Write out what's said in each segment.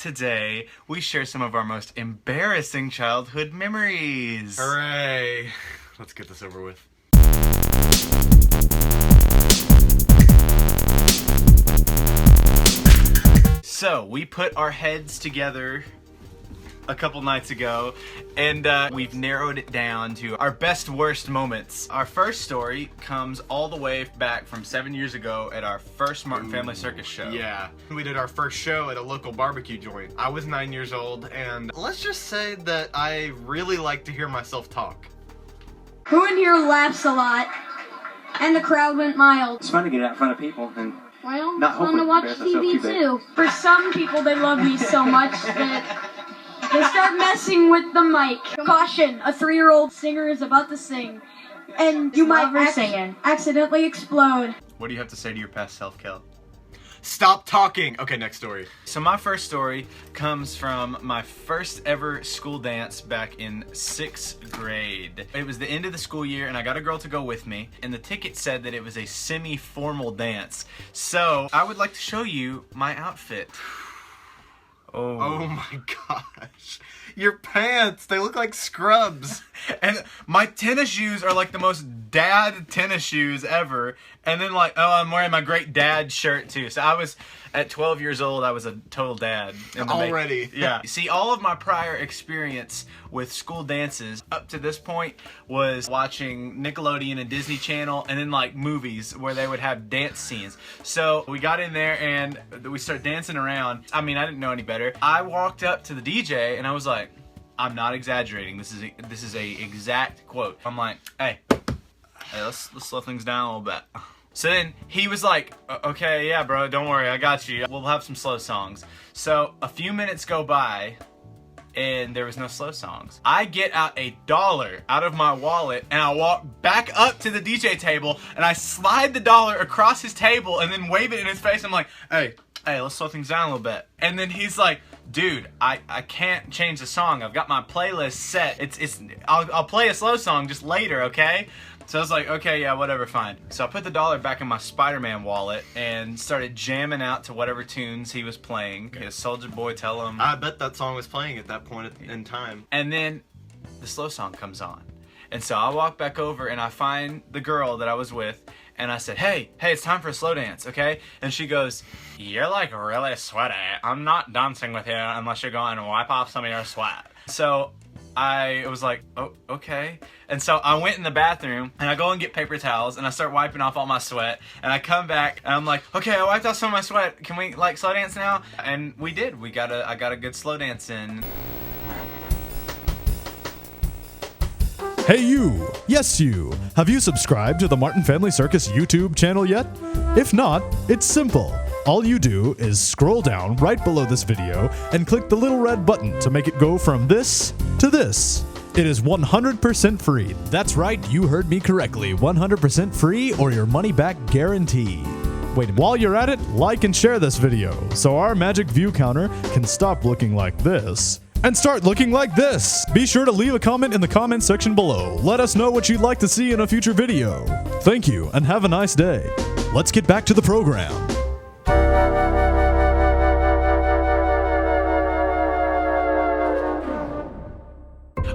today we share some of our most embarrassing childhood memories. Hooray! Let's get this over with. So, we put our heads together a couple nights ago, and we've narrowed it down to our best worst moments. Our first story comes all the way back from 7 years ago at our first Martin Family Circus show. Yeah, we did our first show at a local barbecue joint. I was 9 years old, and let's just say that I really like to hear myself talk. Who in here laughs a lot? And the crowd went mild. It's fun to get out in front of people and Well, not it's fun hopefully to watch embarrass myself TV too bad. too. For some people, they love me so much that they start messing with the mic. Caution, a 3-year-old singer is about to sing. And you might accidentally explode. What do you have to say to your past self, Kel? Stop talking! Okay, next story. So my first story comes from my first ever school dance back in 6th grade. It was the end of the school year and I got a girl to go with me, and the ticket said that it was a semi-formal dance. So I would like to show you my outfit. Oh my gosh. Your pants, they look like scrubs. And my tennis shoes are like the most dad tennis shoes ever. And then like, oh, I'm wearing my great dad shirt too. So I was, at 12 years old, I was a total dad. Already. Yeah. See, all of my prior experience with school dances up to this point was watching Nickelodeon and Disney Channel, and then like movies where they would have dance scenes. So we got in there and we started dancing around. I mean, I didn't know any better. I walked up to the DJ and I was like, I'm not exaggerating. This is a exact quote. I'm like, hey, let's slow things down a little bit. So then he was like, okay, yeah, bro, don't worry, I got you. We'll have some slow songs. So a few minutes go by and there was no slow songs. I get out $1 out of my wallet and I walk back up to the DJ table and I slide the dollar across his table and then wave it in his face. I'm like, hey, let's slow things down a little bit. And then he's like, dude, I can't change the song. I've got my playlist set. I'll play a slow song just later, okay? So I was like, okay, yeah, whatever, fine. So I put the dollar back in my Spider-Man wallet and started jamming out to whatever tunes he was playing. Okay. Soulja Boy, Tell Him. I bet that song was playing at that point in time. And then the slow song comes on. And so I walk back over and I find the girl that I was with and I said, hey, it's time for a slow dance, okay? And she goes, you're like really sweaty. I'm not dancing with you unless you're going to wipe off some of your sweat. So I was like, oh, okay. And so I went in the bathroom and I go and get paper towels and I start wiping off all my sweat. And I come back and I'm like, okay, I wiped off some of my sweat. Can we like slow dance now? And we did. I got a good slow dance in. Hey you! Yes you! Have you subscribed to the Martin Family Circus YouTube channel yet? If not, it's simple. All you do is scroll down right below this video and click the little red button to make it go from this to this. It is 100% free. That's right, you heard me correctly. 100% free or your money back guarantee. Wait, while you're at it, like and share this video so our magic view counter can stop looking like this and start looking like this. Be sure to leave a comment in the comment section below. Let us know what you'd like to see in a future video. Thank you and have a nice day. Let's get back to the program.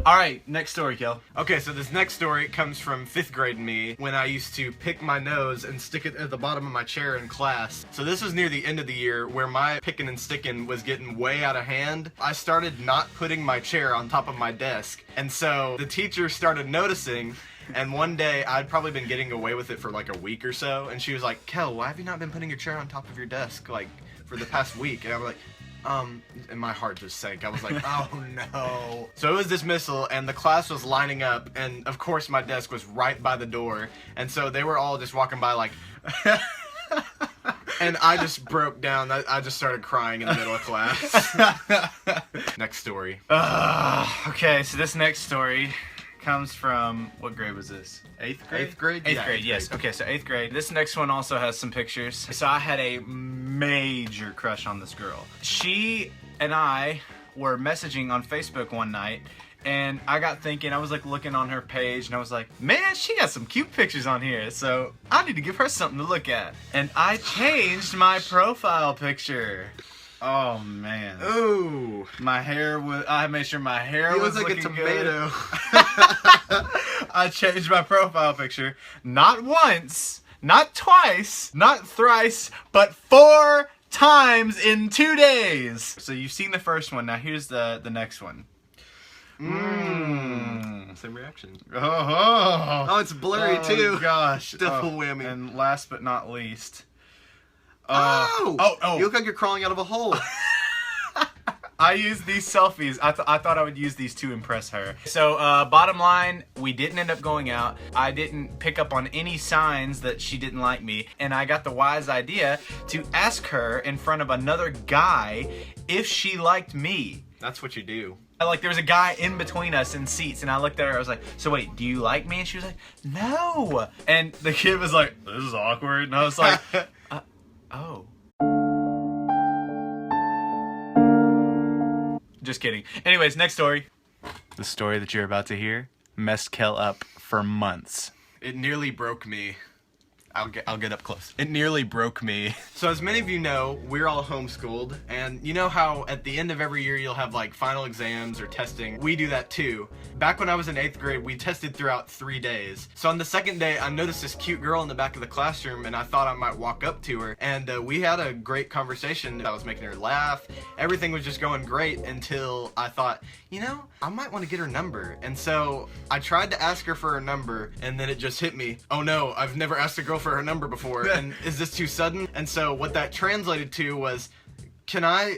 Alright, next story, Kel. Okay, so this next story comes from 5th grade me when I used to pick my nose and stick it at the bottom of my chair in class. So this was near the end of the year where my picking and sticking was getting way out of hand. I started not putting my chair on top of my desk, and so the teacher started noticing. And one day, I'd probably been getting away with it for like a week or so, and she was like, Kel, why have you not been putting your chair on top of your desk like for the past week? And I was like, and my heart just sank. I was like, oh no. So it was dismissal and the class was lining up, and of course my desk was right by the door, and so they were all just walking by like and I just broke down. I just started crying in the middle of class. Next story. Okay, so this next story comes from, what grade was this? 8th grade? 8th grade? 8th Yeah, grade, 8th yes. grade. Okay, so 8th grade. This next one also has some pictures. So I had a major crush on this girl. She and I were messaging on Facebook one night, and I got thinking, I was like looking on her page, and I was like, man, she got some cute pictures on here, so I need to give her something to look at. And I changed my profile picture. Oh man. Ooh. My hair was. I made sure my hair He was looks like a looking tomato. good. I changed my profile picture not once, not twice, not thrice, but 4 times in 2 days. So you've seen the first one. Now here's the next one. Same reaction. Oh, it's blurry too. Gosh. Double whammy. And last but not least. You look like you're crawling out of a hole. I used these selfies. I thought I would use these to impress her. So, bottom line, we didn't end up going out. I didn't pick up on any signs that she didn't like me. And I got the wise idea to ask her in front of another guy if she liked me. That's what you do. Like, there was a guy in between us in seats, and I looked at her, I was like, so wait, do you like me? And she was like, no. And the kid was like, this is awkward. And I was like, oh. Just kidding. Anyways, next story. The story that you're about to hear messed Kell up for months. It nearly broke me. I'll get up close. It nearly broke me. So as many of you know, we're all homeschooled, and you know how at the end of every year you'll have like final exams or testing. We do that too. Back when I was in 8th grade, we tested throughout 3 days. So on the second day, I noticed this cute girl in the back of the classroom, and I thought I might walk up to her, and we had a great conversation. I was making her laugh. Everything was just going great until I thought, you know, I might want to get her number. And so I tried to ask her for her number, and then it just hit me. Oh no, I've never asked a girl for her number before, and is this too sudden? And so what that translated to was, can I,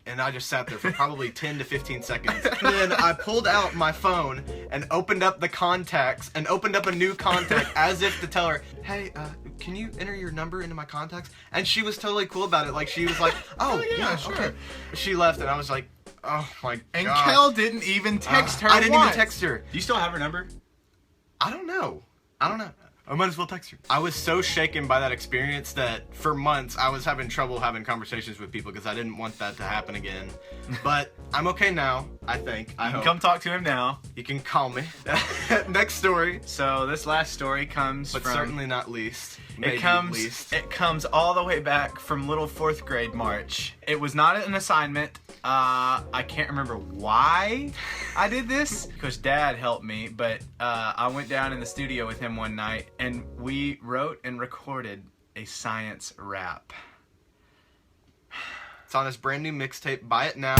and I just sat there for probably 10 to 15 seconds. And then I pulled out my phone and opened up the contacts and opened up a new contact as if to tell her, hey, can you enter your number into my contacts? And she was totally cool about it. Like, she was like, oh yeah, sure. Okay. She left, and I was like, oh my god. And Kell didn't even text her I didn't once. even text her. Do you still have her number? I don't know. I might as well text her. I was so shaken by that experience that for months I was having trouble having conversations with people because I didn't want that to happen again. But I'm okay now, I think. I hope. Come talk to him now. You can call me. Next story. So this last story comes but from... certainly not least. It comes all the way back from little 4th grade March. It was not an assignment. I can't remember why I did this, because Dad helped me, but I went down in the studio with him one night, and we wrote and recorded a science rap. It's on his brand new mixtape. Buy it now.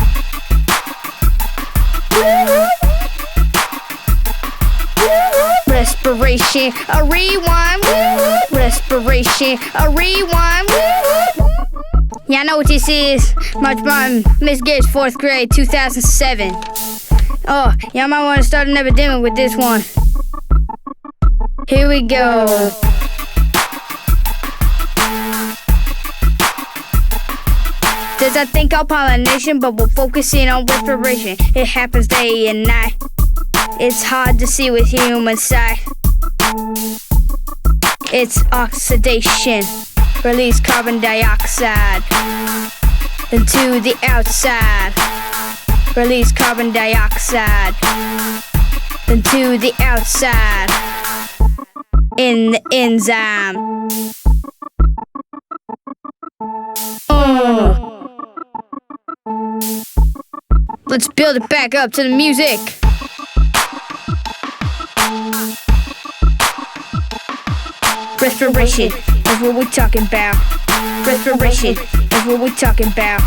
Respiration, a rewind. Respiration, a rewind. Yeah, I know what this is. March Martin, Miss Gates, 4th grade, 2007. Oh, y'all might want to start an epidemic with this one. Here we go. Does I think all pollination, but we're focusing on respiration. It happens day and night. It's hard to see with human sight. It's oxidation. Release carbon dioxide into the outside. Release carbon dioxide into the outside. In the enzyme. Let's build it back up to the music. Respiration is what we're talking about. Respiration is what we're talking about.